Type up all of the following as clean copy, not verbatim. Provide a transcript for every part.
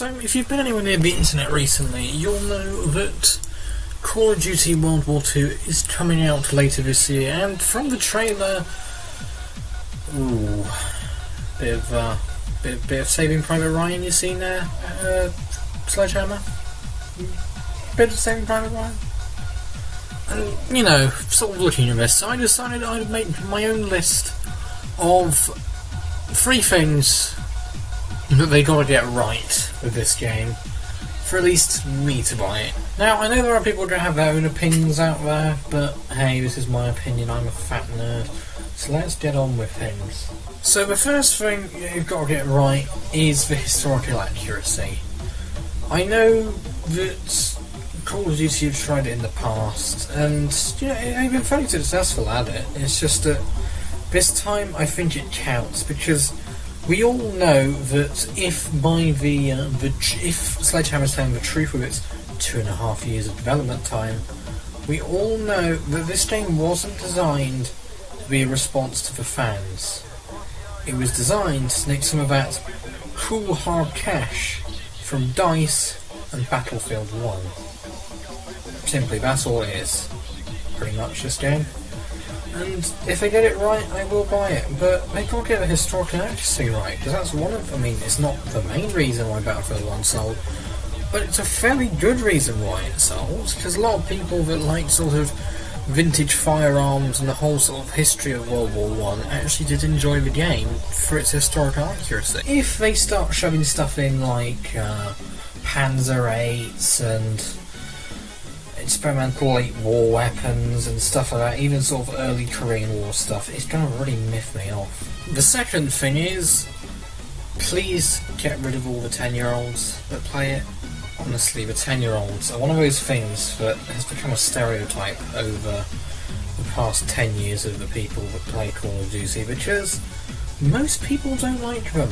So, if you've been anywhere near the internet recently, you'll know that Call of Duty World War II is coming out later this year, and from the trailer, bit of Saving Private Ryan you seen there, Sledgehammer? Bit of Saving Private Ryan? And, you know, sort of looking at this, I decided I'd make my own list of 3 things that they gotta get right with this game, for at least me to buy it. Now, I know there are people who have their own opinions out there, but hey, this is my opinion, I'm a fat nerd, so let's get on with things. So the first thing you've got to get right is the historical accuracy. I know that Call of Duty have tried it in the past, and you know, they've been fairly successful at it. It's just that this time I think it counts, because we all know that if Sledgehammer's telling the truth with its 2.5 years of development time, we all know that this game wasn't designed to be a response to the fans. It was designed to make some of that cool hard cash from DICE and Battlefield 1. Simply, that's all it is. Pretty much, this game. And if they get it right, I will buy it. But they can't get the historical accuracy right, because that's one of, I mean, it's not the main reason why Battlefield 1 sold, but it's a fairly good reason why it sold, because a lot of people that like sort of vintage firearms and the whole sort of history of World War 1 actually did enjoy the game for its historical accuracy. If they start shoving stuff in like Panzer 8s and experimental late war weapons and stuff like that, even sort of early Korean War stuff, it's going to really miff me off. The second thing is, please get rid of all the 10-year-olds that play it. Honestly, the 10-year-olds are one of those things that has become a stereotype over the past 10 years of the people that play Call of Duty, because most people don't like them.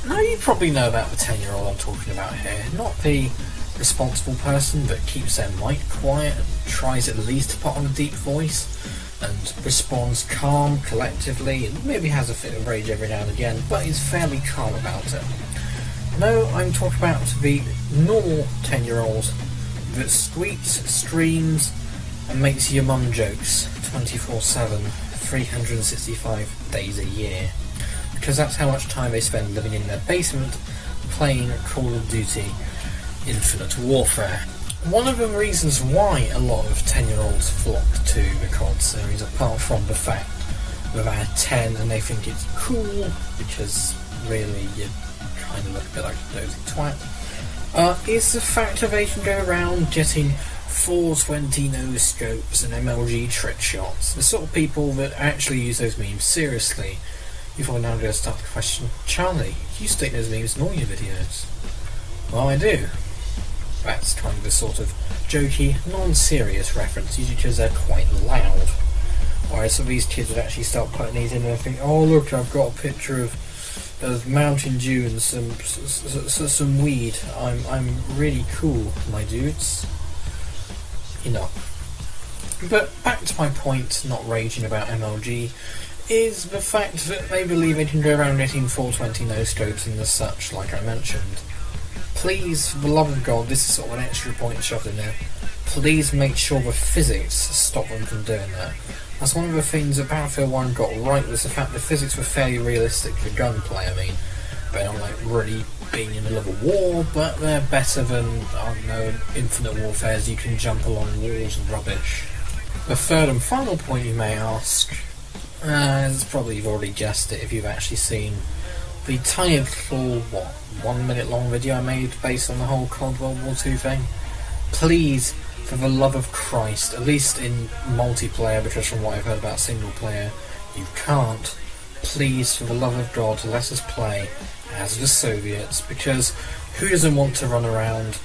Now, you probably know about the 10-year-old I'm talking about here, not the responsible person that keeps their mic quiet and tries at least to put on a deep voice and responds calm, collectively, and maybe has a fit of rage every now and again, but is fairly calm about it. No, I'm talking about the normal 10-year-old that squeaks, screams, and makes your mum jokes 24/7, 365 days a year. Because that's how much time they spend living in their basement playing Call of Duty Infinite Warfare. One of the reasons why a lot of 10-year-olds flock to the COD series, apart from the fact that they're 10 and they think it's cool, because really you kind of look a bit like a nosy twat, is the fact that they can go around getting 420 nose scopes and MLG trick shots. The sort of people that actually use those memes seriously. You're probably now going to start the question, Charlie, you state those memes in all your videos. Well, I do. That's kind of a sort of jokey, non-serious reference, usually because they're quite loud. Whereas some of these kids would actually start putting these in and think, oh look, I've got a picture of Mountain Dew and some weed. I'm really cool, my dudes. Enough. But back to my point, not raging about MLG, is the fact that they believe they can go around getting 420 no-scopes and the such, like I mentioned. Please, for the love of God, this is sort of an extra point shoved in there, please make sure the physics stop them from doing that. That's one of the things that Battlefield 1 got right, was the fact the physics were fairly realistic for gunplay. I mean, they're not like really being in the middle of a war, but they're better than, I don't know, Infinite Warfare's you can jump along walls and rubbish. The third and final point you may ask, is probably you've already guessed it if you've actually seen the tiny little, 1 minute long video I made based on the whole COD World War II thing. Please, for the love of Christ, at least in multiplayer, because from what I've heard about single player, you can't. Please, for the love of God, let us play as the Soviets, because who doesn't want to run around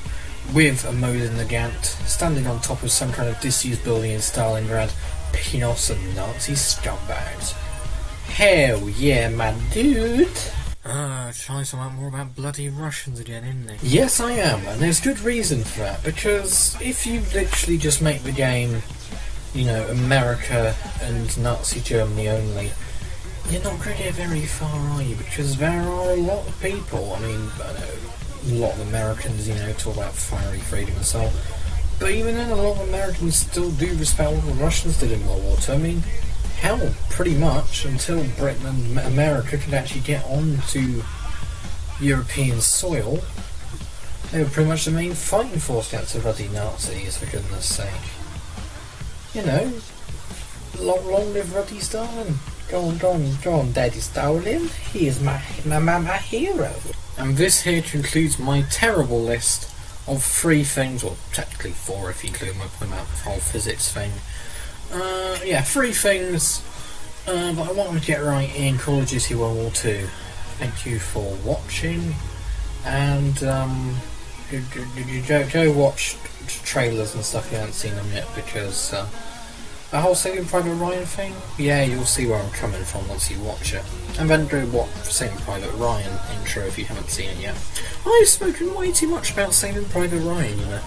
with a Mosin Nagant, standing on top of some kind of disused building in Stalingrad, picking off some Nazi scumbags? Hell yeah, my dude! Trying to learn more about bloody Russians again, isn't it? Yes, I am, and there's good reason for that, because if you literally just make the game, you know, America and Nazi Germany only, you're not going to get very far, are you? Because there are a lot of people, I mean, a lot of Americans, you know, talk about fiery freedom and so on. But even then, a lot of Americans still do respect what the Russians did in World War II. I mean, hell, pretty much until Britain and America could actually get onto European soil, they were pretty much the main fighting force against the ruddy Nazis, for goodness sake. You know, long live Ruddy Stalin. Go on, Daddy Stalin. He is my hero. And this here concludes my terrible list of 3 things, or technically 4 if you include my point about the whole physics thing. Yeah, 3 things that I want to get right in Call of Duty World War II. Thank you for watching, and go watch trailers and stuff if you haven't seen them yet, because the whole Saving Private Ryan thing, yeah, you'll see where I'm coming from once you watch it. And then go watch Saving Private Ryan intro if you haven't seen it yet. I've spoken way too much about Saving Private Ryan, you know.